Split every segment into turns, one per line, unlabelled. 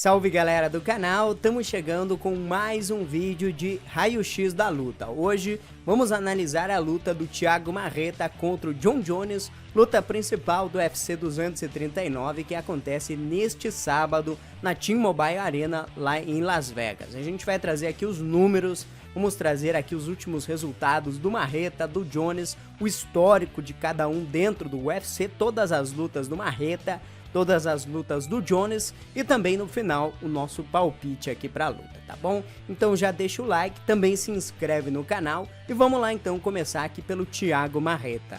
Salve galera do canal, estamos chegando com mais um vídeo de raio-x da luta. Hoje vamos analisar a luta do Thiago Marreta contra o Jon Jones, luta principal do UFC 239 que acontece neste sábado na T-Mobile Arena lá em Las Vegas. A gente vai trazer aqui os números, vamos trazer aqui os últimos resultados do Marreta, do Jones, o histórico de cada um dentro do UFC, todas as lutas do Marreta, todas as lutas do Jones e também no final o nosso palpite aqui pra luta, tá bom? Então já deixa o like, também se inscreve no canal e vamos lá então começar aqui pelo Thiago Marreta.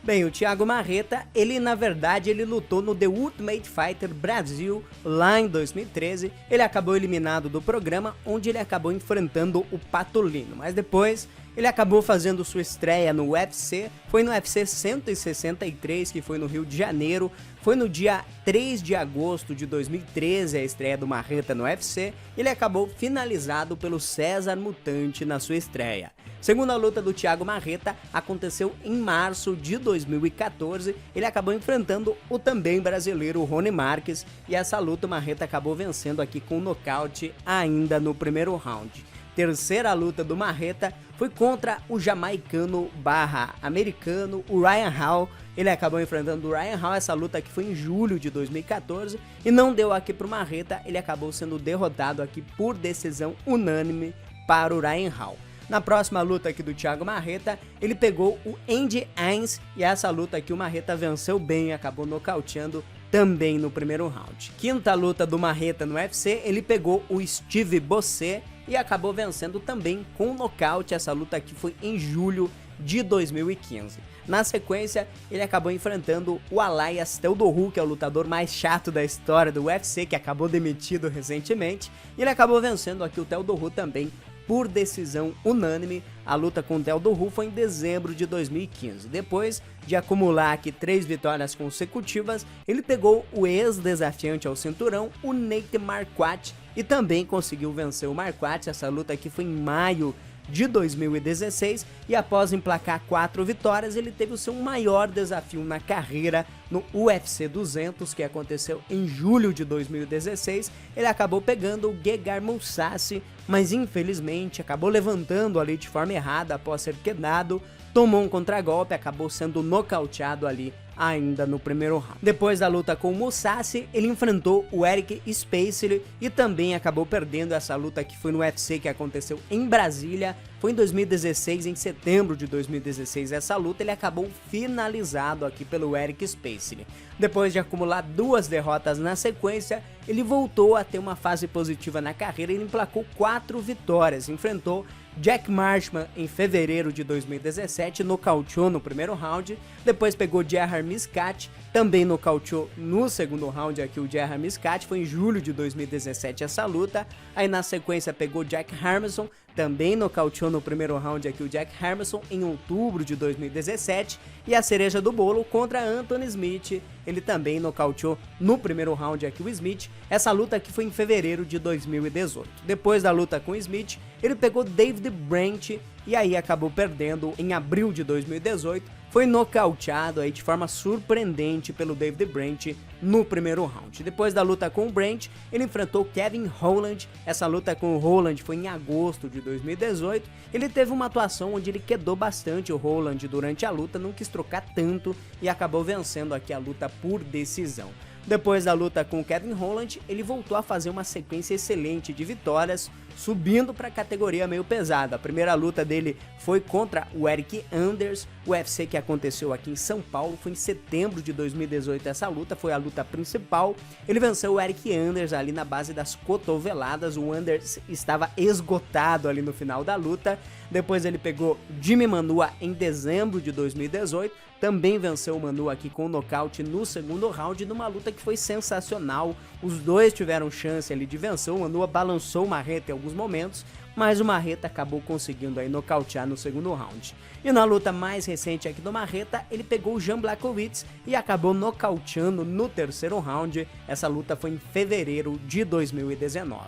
Bem, o Thiago Marreta, ele na verdade ele lutou no The Ultimate Fighter Brasil lá em 2013, ele acabou eliminado do programa onde ele acabou enfrentando o Patolino, mas depois ele acabou fazendo sua estreia no UFC, foi no UFC 163, que foi no Rio de Janeiro, foi no dia 3 de agosto de 2013 a estreia do Marreta no UFC, ele acabou finalizado pelo César Mutante na sua estreia. Segunda luta do Thiago Marreta aconteceu em março de 2014, ele acabou enfrentando o também brasileiro Rony Marques, e essa luta o Marreta acabou vencendo aqui com nocaute ainda no primeiro round. Terceira luta do Marreta foi contra o jamaicano barra americano, o Ryan Hall. Ele acabou enfrentando o Ryan Hall, essa luta que foi em julho de 2014 e não deu aqui pro Marreta, ele acabou sendo derrotado aqui por decisão unânime para o Ryan Hall. Na próxima luta aqui do Thiago Marreta, ele pegou o Andy Hines e essa luta aqui o Marreta venceu bem, acabou nocauteando também no primeiro round. Quinta luta do Marreta no UFC, ele pegou o Steve Bossé e acabou vencendo também com nocaute, essa luta aqui foi em julho de 2015. Na sequência, ele acabou enfrentando o Elias Theodorou, que é o lutador mais chato da história do UFC, que acabou demitido recentemente, e ele acabou vencendo aqui o Theodorou também por decisão unânime. A luta com o Theodorou foi em dezembro de 2015. Depois de acumular aqui 3 vitórias consecutivas, ele pegou o ex-desafiante ao cinturão, o Nate Marquardt, e também conseguiu vencer o Marquardt. Essa luta aqui foi em maio de 2016 e após emplacar 4 vitórias, ele teve o seu maior desafio na carreira no UFC 200, que aconteceu em julho de 2016. Ele acabou pegando o Gegard Mousasi, mas infelizmente acabou levantando ali de forma errada após ser quedado, tomou um contragolpe, acabou sendo nocauteado ali ainda no primeiro round. Depois da luta com o Mousasi, ele enfrentou o Eric Spacely e também acabou perdendo essa luta que foi no UFC que aconteceu em Brasília. Foi em 2016, em setembro de 2016 essa luta, ele acabou finalizado aqui pelo Eric Spacely. Depois de acumular 2 derrotas na sequência, ele voltou a ter uma fase positiva na carreira e ele emplacou 4 vitórias, enfrentou Jack Marshman em fevereiro de 2017, nocauteou no primeiro round, depois pegou Gerard Miscat, também nocauteou no segundo round aqui o Gerard Miscat, foi em julho de 2017 essa luta, aí na sequência pegou Jack Hermansson, também nocauteou no primeiro round aqui o Jack Hermansson em outubro de 2017, e a cereja do bolo contra Anthony Smith, ele também nocauteou no primeiro round aqui o Smith. Essa luta aqui foi em fevereiro de 2018. Depois da luta com o Smith, ele pegou David Branch e aí acabou perdendo em abril de 2018. Foi nocauteado aí de forma surpreendente pelo David Branch no primeiro round. Depois da luta com o Branch, ele enfrentou Kevin Holland. Essa luta com o Holland foi em agosto de 2018. Ele teve uma atuação onde ele quedou bastante o Holland durante a luta, não quis trocar tanto e acabou vencendo aqui a luta por decisão. Depois da luta com o Kevin Holland, ele voltou a fazer uma sequência excelente de vitórias, subindo para a categoria meio pesada. A primeira luta dele foi contra o Eric Anders, o UFC que aconteceu aqui em São Paulo, foi em setembro de 2018 essa luta, foi a luta principal. Ele venceu o Eric Anders ali na base das cotoveladas, o Anders estava esgotado ali no final da luta. Depois ele pegou Jimmy Manua em dezembro de 2018, também venceu o Manua aqui com nocaute no segundo round, numa luta que foi sensacional. Os dois tiveram chance ali de vencer, o Manua balançou o Marreta em alguns momentos, mas o Marreta acabou conseguindo aí nocautear no segundo round. E na luta mais recente aqui do Marreta, ele pegou o Jan Blachowicz e acabou nocauteando no terceiro round. Essa luta foi em fevereiro de 2019.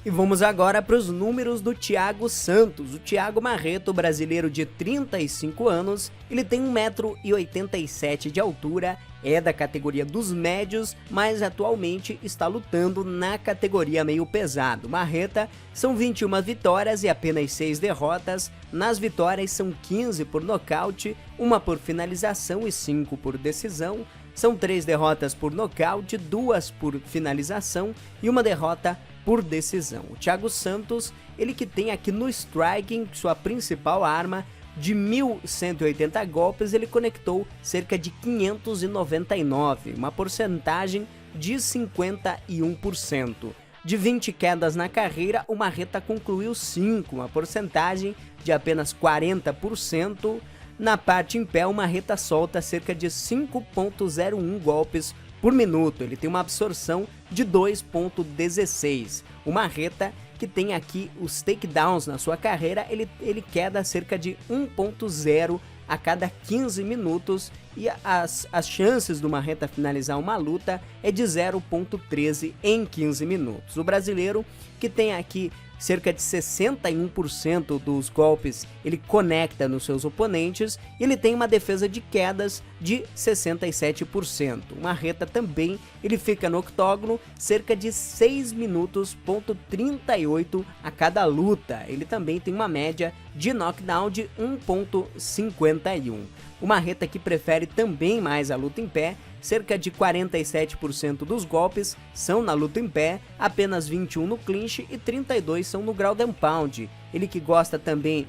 E vamos agora para os números do Thiago Santos. O Thiago Marreto, brasileiro de 35 anos, ele tem 1,87 m de altura, é da categoria dos médios, mas atualmente está lutando na categoria meio pesado. Marreta são 21 vitórias e apenas 6 derrotas. Nas vitórias são 15 por nocaute, 1 por finalização e 5 por decisão. São 3 derrotas por nocaute, 2 por finalização e 1 derrota por decisão. O Thiago Santos, ele que tem aqui no striking, sua principal arma, de 1.180 golpes, ele conectou cerca de 599, uma porcentagem de 51%. De 20 quedas na carreira, o Marreta concluiu 5, uma porcentagem de apenas 40%. Na parte em pé, o Marreta solta cerca de 5,01 golpes por minuto. Ele tem uma absorção de 2,16. O Marreta, que tem aqui os takedowns na sua carreira, ele queda cerca de 1,0 a cada 15 minutos e as chances do Marreta finalizar uma luta é de 0,13 em 15 minutos. O brasileiro, que tem aqui cerca de 61% dos golpes ele conecta nos seus oponentes, e ele tem uma defesa de quedas de 67%. O Marreta também, ele fica no octógono cerca de 6 minutos,38 a cada luta. Ele também tem uma média de knockdown de 1,51. O Marreta, que prefere também mais a luta em pé, cerca de 47% dos golpes são na luta em pé, apenas 21 no clinch e 32 são no ground and pound. Ele que gosta também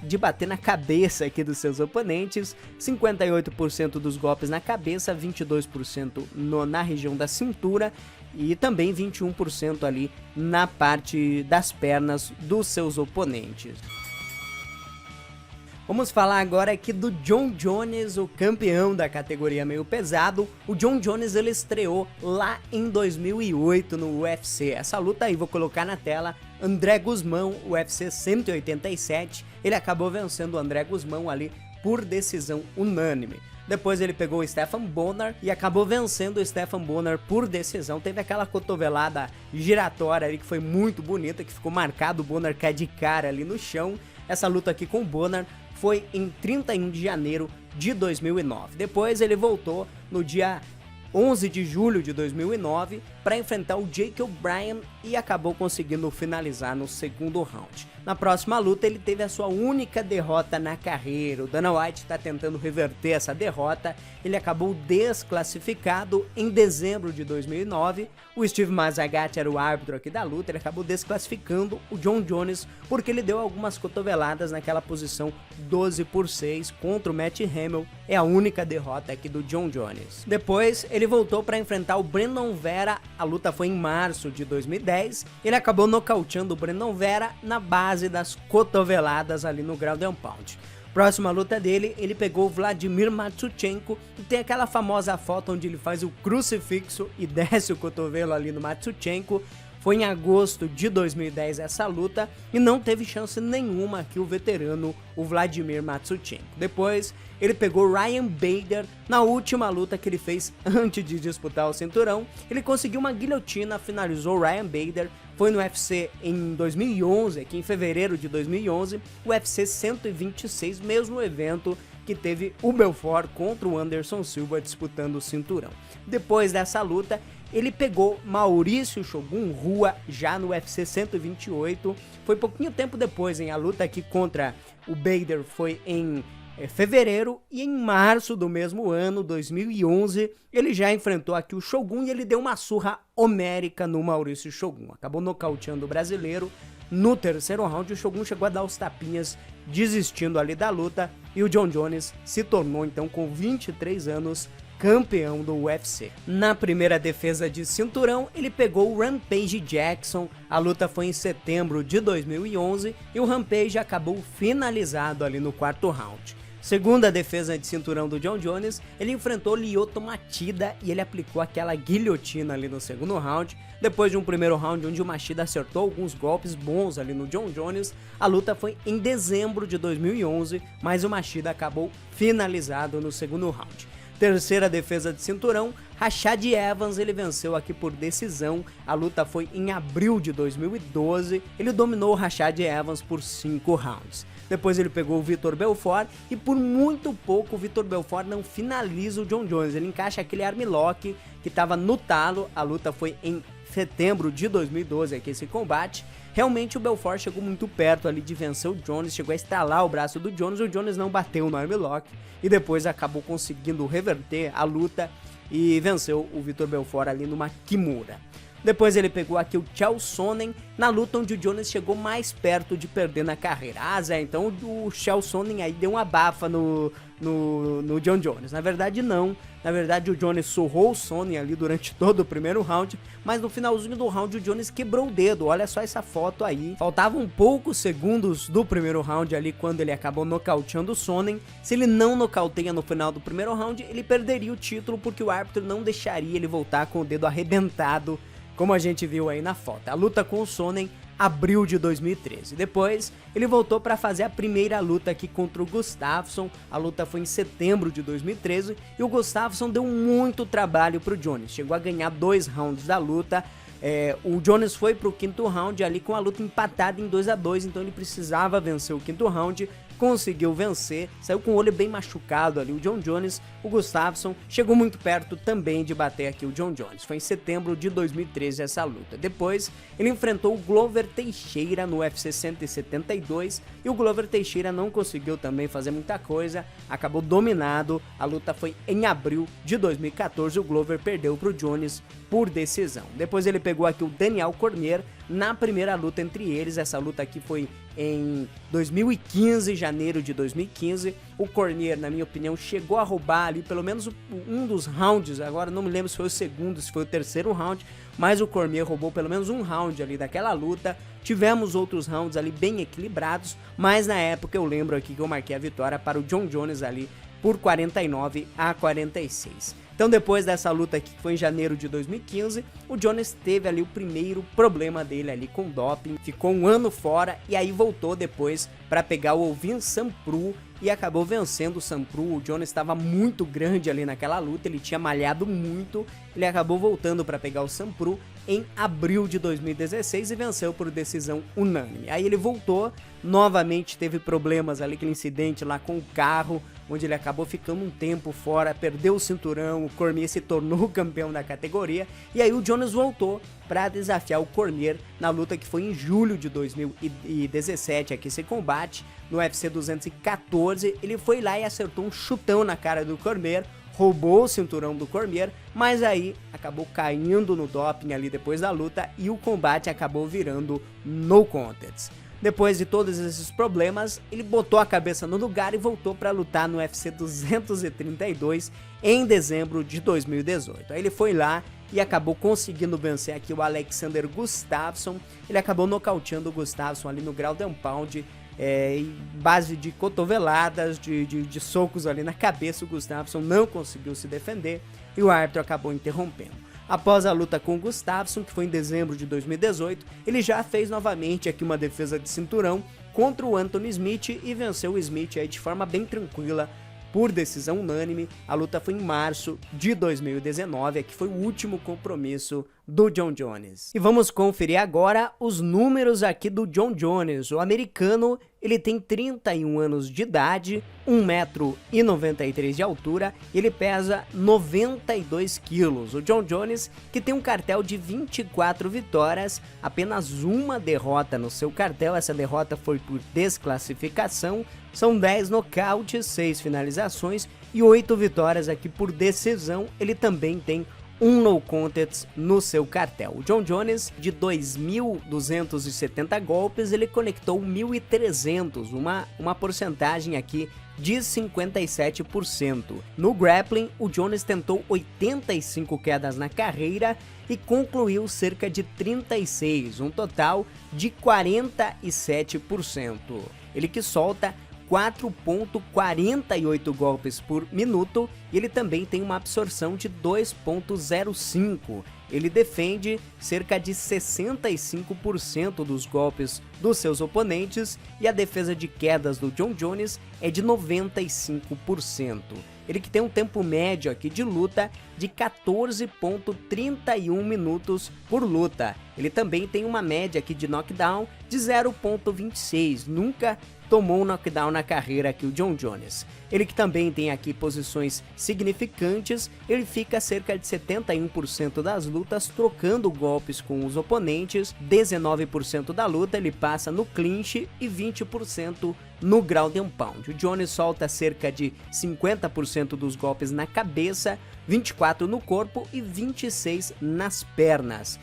de bater na cabeça aqui dos seus oponentes, 58% dos golpes na cabeça, 22% na região da cintura e também 21% ali na parte das pernas dos seus oponentes. Vamos falar agora aqui do Jon Jones, o campeão da categoria meio pesado. O Jon Jones, ele estreou lá em 2008 no UFC. Essa luta aí, vou colocar na tela, André Guzmão, UFC 187. Ele acabou vencendo o André Guzmão ali por decisão unânime. Depois ele pegou o Stephan Bonnar e acabou vencendo o Stephan Bonnar por decisão. Teve aquela cotovelada giratória ali que foi muito bonita, que ficou marcado, o Bonnar cai de cara ali no chão. Essa luta aqui com o Bonnar foi em 31 de janeiro de 2009. Depois ele voltou no dia 11 de julho de 2009 para enfrentar o Jake O'Brien e acabou conseguindo finalizar no segundo round. Na próxima luta ele teve a sua única derrota na carreira. O Dana White está tentando reverter essa derrota. Ele acabou desclassificado em dezembro de 2009. O Steve Mazzagatti era o árbitro aqui da luta. Ele acabou desclassificando o Jon Jones porque ele deu algumas cotoveladas naquela posição 12-6 contra o Matt Hamill. É a única derrota aqui do Jon Jones. Depois ele voltou para enfrentar o Brandon Vera. A luta foi em março de 2010. Ele acabou nocauteando o Brandon Vera na base das cotoveladas ali no ground and pound. Próxima luta dele, ele pegou o Vladimir Matsuchenko e tem aquela famosa foto onde ele faz o crucifixo e desce o cotovelo ali no Matsuchenko. Foi em agosto de 2010 essa luta e não teve chance nenhuma aqui o veterano, o Vladimir Matsuchenko. Depois ele pegou Ryan Bader na última luta que ele fez antes de disputar o cinturão. Ele conseguiu uma guilhotina, finalizou Ryan Bader. Foi no UFC em 2011, aqui em fevereiro de 2011, o UFC 126, mesmo evento que teve o Belfort contra o Anderson Silva disputando o cinturão. Depois dessa luta, ele pegou Maurício Shogun Rua já no UFC 128. Foi pouquinho tempo depois, a luta aqui contra o Bader foi em fevereiro, e em março do mesmo ano, 2011, ele já enfrentou aqui o Shogun e ele deu uma surra homérica no Maurício Shogun. Acabou nocauteando o brasileiro no terceiro round. O Shogun chegou a dar os tapinhas desistindo ali da luta e o Jon Jones se tornou então com 23 anos campeão do UFC. Na primeira defesa de cinturão, ele pegou o Rampage Jackson. A luta foi em setembro de 2011 e o Rampage acabou finalizado ali no quarto round. Segunda defesa de cinturão do Jon Jones, ele enfrentou Lyoto Machida e ele aplicou aquela guilhotina ali no segundo round. Depois de um primeiro round onde o Machida acertou alguns golpes bons ali no Jon Jones, a luta foi em dezembro de 2011, mas o Machida acabou finalizado no segundo round. Terceira defesa de cinturão, Rashad Evans, ele venceu aqui por decisão. A luta foi em abril de 2012, ele dominou o Rashad Evans por 5 rounds. Depois ele pegou o Vitor Belfort e por muito pouco o Vitor Belfort não finaliza o Jon Jones. Ele encaixa aquele armlock que estava no talo. A luta foi em setembro de 2012 aqui esse combate. Realmente o Belfort chegou muito perto ali de vencer o Jones, chegou a estalar o braço do Jones, o Jones não bateu no armlock e depois acabou conseguindo reverter a luta e venceu o Vitor Belfort ali numa Kimura. Depois ele pegou aqui o Chael Sonnen na luta onde o Jones chegou mais perto de perder na carreira. Então o Chael Sonnen aí deu uma bafa no Jon Jones. Na verdade não, na verdade o Jones surrou o Sonnen ali durante todo o primeiro round, mas no finalzinho do round o Jones quebrou o dedo, olha só essa foto aí. Faltavam poucos segundos do primeiro round ali quando ele acabou nocauteando o Sonnen. Se ele não nocauteia no final do primeiro round, ele perderia o título porque o árbitro não deixaria ele voltar com o dedo arrebentado, como a gente viu aí na foto. A luta com o Sonnen, abril de 2013. Depois, ele voltou para fazer a primeira luta aqui contra o Gustafsson. A luta foi em setembro de 2013 e o Gustafsson deu muito trabalho pro Jones. Chegou a ganhar 2 rounds da luta. O Jones foi pro quinto round ali com a luta empatada em 2-2, então ele precisava vencer o quinto round. Conseguiu vencer, saiu com o olho bem machucado ali o Jon Jones. O Gustafsson chegou muito perto também de bater aqui o Jon Jones. Foi em setembro de 2013 essa luta. Depois ele enfrentou o Glover Teixeira no UFC 172 e o Glover Teixeira não conseguiu também fazer muita coisa, acabou dominado. A luta foi em abril de 2014, o Glover perdeu pro Jones por decisão. Depois ele pegou aqui o Daniel Cormier na primeira luta entre eles. Essa luta aqui foi em 2015, janeiro de 2015. O Cormier, na minha opinião, chegou a roubar ali pelo menos um dos rounds. Agora não me lembro se foi o segundo, se foi o terceiro round, mas o Cormier roubou pelo menos um round ali daquela luta. Tivemos outros rounds ali bem equilibrados, mas na época eu lembro aqui que eu marquei a vitória para o Jon Jones ali por 49-46. Então depois dessa luta aqui, que foi em janeiro de 2015, o Jones teve ali o primeiro problema dele ali com doping, ficou um ano fora e aí voltou depois para pegar o Ovin Sanprou e acabou vencendo o Sanprou. O Jones estava muito grande ali naquela luta, ele tinha malhado muito, ele acabou voltando para pegar o Sanprou em abril de 2016 e venceu por decisão unânime. Aí ele voltou, novamente teve problemas ali, aquele incidente lá com o carro, onde ele acabou ficando um tempo fora, perdeu o cinturão, o Cormier se tornou campeão da categoria, e aí o Jones voltou para desafiar o Cormier na luta que foi em julho de 2017, aqui esse combate, no UFC 214, ele foi lá e acertou um chutão na cara do Cormier, roubou o cinturão do Cormier, mas aí acabou caindo no doping ali depois da luta e o combate acabou virando no contest. Depois de todos esses problemas, ele botou a cabeça no lugar e voltou para lutar no UFC 232 em dezembro de 2018. Aí ele foi lá e acabou conseguindo vencer aqui o Alexander Gustafsson. Ele acabou nocauteando o Gustafsson ali no ground and pound, em base de cotoveladas, de socos ali na cabeça. O Gustafsson não conseguiu se defender e o árbitro acabou interrompendo. Após a luta com o Gustafsson, que foi em dezembro de 2018, ele já fez novamente aqui uma defesa de cinturão contra o Anthony Smith e venceu o Smith aí de forma bem tranquila por decisão unânime. A luta foi em março de 2019, aqui foi o último compromisso do Jon Jones. E vamos conferir agora os números aqui do Jon Jones. O americano, ele tem 31 anos de idade, 1,93 m de altura, ele pesa 92 quilos. O Jon Jones, que tem um cartel de 24 vitórias, apenas uma derrota no seu cartel. Essa derrota foi por desclassificação. São 10 nocautes, 6 finalizações e 8 vitórias aqui por decisão. Ele também tem um no contest no seu cartel. O Jon Jones, de 2.270 golpes, ele conectou 1.300, uma porcentagem aqui de 57%. No grappling, o Jones tentou 85 quedas na carreira e concluiu cerca de 36, um total de 47%. Ele que solta 4,48 golpes por minuto e ele também tem uma absorção de 2,05. Ele defende cerca de 65% dos golpes dos seus oponentes e a defesa de quedas do Jon Jones é de 95%. Ele que tem um tempo médio aqui de luta de 14,31 minutos por luta. Ele também tem uma média aqui de knockdown de 0,26. Nunca tomou um knockdown na carreira aqui o Jon Jones. Ele que também tem aqui posições significantes, ele fica cerca de 71% das lutas trocando golpes com os oponentes, 19% da luta ele passa no clinch e 20% no ground and pound. O Jones solta cerca de 50% dos golpes na cabeça, 24% no corpo e 26% nas pernas.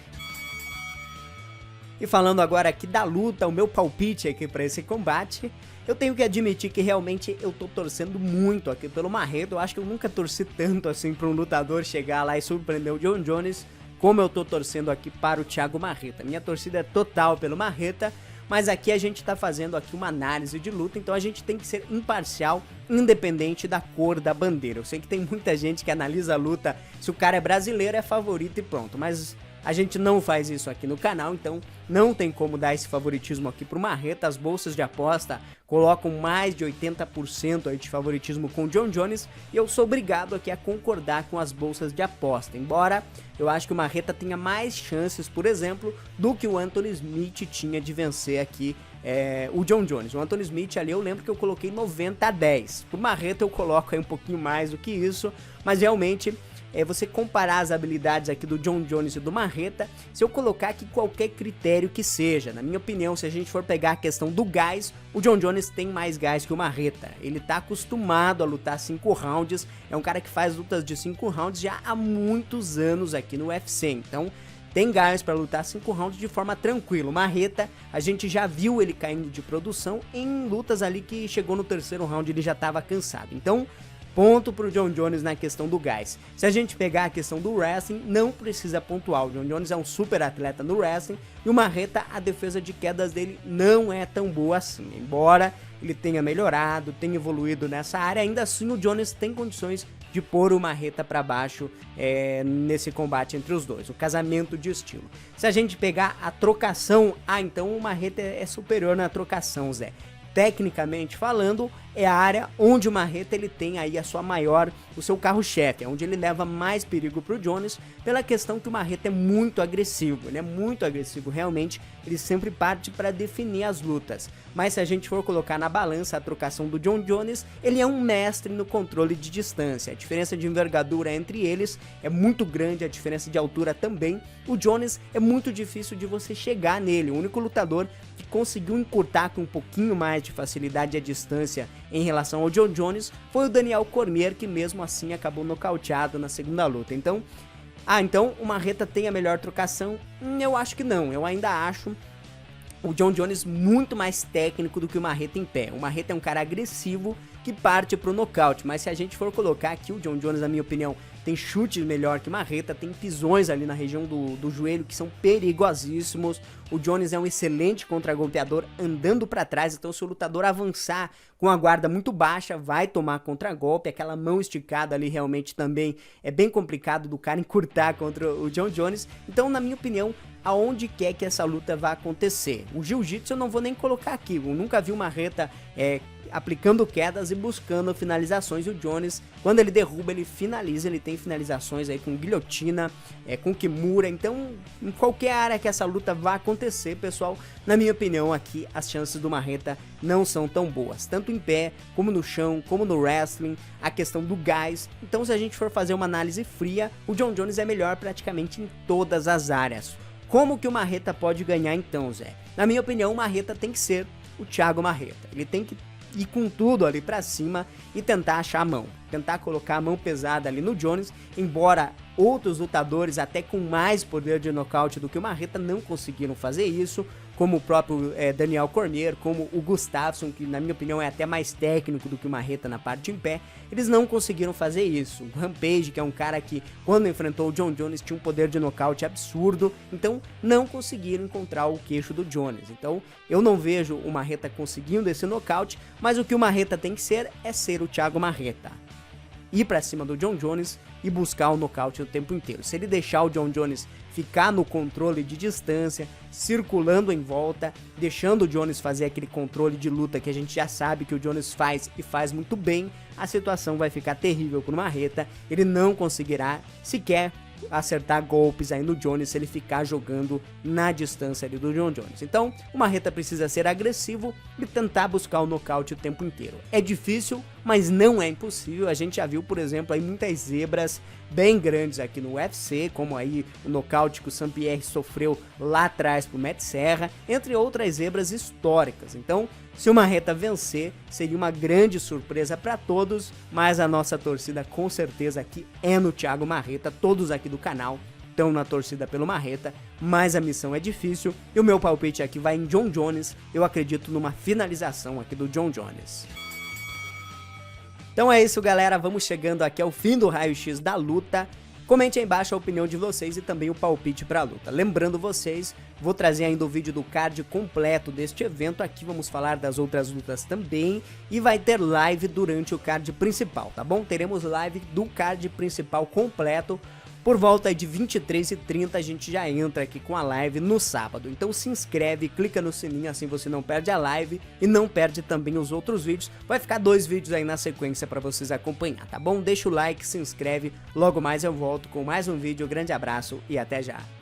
E falando agora aqui da luta, o meu palpite aqui para esse combate, eu tenho que admitir que realmente eu tô torcendo muito aqui pelo Marreta. Eu acho que eu nunca torci tanto assim para um lutador chegar lá e surpreender o Jon Jones como eu tô torcendo aqui para o Thiago Marreta. Minha torcida é total pelo Marreta, mas aqui a gente tá fazendo aqui uma análise de luta, então a gente tem que ser imparcial, independente da cor da bandeira. Eu sei que tem muita gente que analisa a luta, se o cara é brasileiro é favorito e pronto, mas a gente não faz isso aqui no canal, então não tem como dar esse favoritismo aqui pro Marreta. As bolsas de aposta colocam mais de 80% aí de favoritismo com o Jon Jones e eu sou obrigado aqui a concordar com as bolsas de aposta, embora eu acho que o Marreta tenha mais chances, por exemplo, do que o Anthony Smith tinha de vencer aqui o Jon Jones. O Anthony Smith ali eu lembro que eu coloquei 90-10, pro Marreta eu coloco aí um pouquinho mais do que isso, mas realmente você comparar as habilidades aqui do Jon Jones e do Marreta, se eu colocar aqui qualquer critério que seja, na minha opinião, se a gente for pegar a questão do gás, o Jon Jones tem mais gás que o Marreta. Ele tá acostumado a lutar 5 rounds, é um cara que faz lutas de 5 rounds já há muitos anos aqui no UFC, então tem gás para lutar 5 rounds de forma tranquila. O Marreta, a gente já viu ele caindo de produção em lutas ali que chegou no terceiro round ele já estava cansado, então ponto pro Jon Jones na questão do gás. Se a gente pegar a questão do wrestling, não precisa pontuar. O Jon Jones é um super atleta no wrestling e o Marreta, a defesa de quedas dele não é tão boa assim. Embora ele tenha melhorado, tenha evoluído nessa área, ainda assim o Jones tem condições de pôr o Marreta para baixo nesse combate entre os dois, o casamento de estilo. Se a gente pegar a trocação, então o Marreta é superior na trocação, Zé. Tecnicamente falando, é a área onde o Marreta ele tem aí o seu carro-chefe, é onde ele leva mais perigo pro Jones, pela questão que o Marreta é muito agressivo, ele é muito agressivo, realmente, ele sempre parte para definir as lutas. Mas se a gente for colocar na balança a trocação do Jon Jones, ele é um mestre no controle de distância, a diferença de envergadura entre eles é muito grande, a diferença de altura também. O Jones é muito difícil de você chegar nele, o único lutador que conseguiu encurtar com um pouquinho mais de facilidade a distância em relação ao Jon Jones foi o Daniel Cormier, que mesmo assim acabou nocauteado na segunda luta. Então, o Marreta tem a melhor trocação? Eu acho que não, eu ainda acho o Jon Jones muito mais técnico do que o Marreta em pé. O Marreta é um cara agressivo que parte pro nocaute, mas se a gente for colocar aqui, o Jon Jones, na minha opinião, tem chutes melhor que o Marreta, tem pisões ali na região do joelho que são perigosíssimos. O Jones é um excelente contragolpeador andando para trás, então se o lutador avançar com a guarda muito baixa, vai tomar contragolpe. Aquela mão esticada ali realmente também é bem complicado do cara encurtar contra o Jon Jones. Então, na minha opinião, aonde quer que essa luta vá acontecer. O jiu-jitsu eu não vou nem colocar aqui, eu nunca vi o Marreta aplicando quedas e buscando finalizações. O Jones, quando ele derruba, ele finaliza, ele tem finalizações aí com guilhotina, com kimura. Então, em qualquer área que essa luta vá acontecer, pessoal, na minha opinião aqui, as chances do Marreta não são tão boas, tanto em pé, como no chão, como no wrestling, a questão do gás. Então, se a gente for fazer uma análise fria, o Jon Jones é melhor praticamente em todas as áreas. Como que o Marreta pode ganhar então, Zé? Na minha opinião, o Marreta tem que ser o Thiago Marreta. Ele tem que ir com tudo ali pra cima e tentar achar a mão. Tentar colocar a mão pesada ali no Jones, embora outros lutadores até com mais poder de nocaute do que o Marreta não conseguiram fazer isso, como o próprio Daniel Cormier, como o Gustafsson, que na minha opinião é até mais técnico do que o Marreta na parte em pé, eles não conseguiram fazer isso. O Rampage, que é um cara que quando enfrentou o John Jones tinha um poder de nocaute absurdo, então não conseguiram encontrar o queixo do Jones. Então eu não vejo o Marreta conseguindo esse nocaute, mas o que o Marreta tem que ser é ser o Thiago Marreta. Ir pra cima do John Jones e buscar o nocaute o tempo inteiro. Se ele deixar o John Jones ficar no controle de distância, circulando em volta, deixando o Jones fazer aquele controle de luta que a gente já sabe que o Jones faz e faz muito bem, a situação vai ficar terrível pro Marreta. Ele não conseguirá sequer acertar golpes aí no Jones se ele ficar jogando na distância ali do John Jones. Então, o Marreta precisa ser agressivo e tentar buscar o nocaute o tempo inteiro. É difícil, mas não é impossível. A gente já viu, por exemplo, aí muitas zebras bem grandes aqui no UFC, como aí o nocaute que o Saint-Pierre sofreu lá atrás pro Matt Serra, entre outras zebras históricas. Então, se o Marreta vencer, seria uma grande surpresa para todos, mas a nossa torcida com certeza aqui é no Thiago Marreta. Todos aqui do canal estão na torcida pelo Marreta, mas a missão é difícil e o meu palpite aqui vai em John Jones. Eu acredito numa finalização aqui do John Jones. Então é isso, galera, vamos chegando aqui ao fim do raio-x da luta. Comente aí embaixo a opinião de vocês e também o palpite pra luta. Lembrando vocês, vou trazer ainda o vídeo do card completo deste evento. Aqui vamos falar das outras lutas também. E vai ter live durante o card principal, tá bom? Teremos live do card principal completo. Por volta de 23h30 a gente já entra aqui com a live no sábado. Então se inscreve, clica no sininho, assim você não perde a live e não perde também os outros vídeos. Vai ficar 2 vídeos aí na sequência para vocês acompanhar, tá bom? Deixa o like, se inscreve, logo mais eu volto com mais um vídeo. Grande abraço e até já!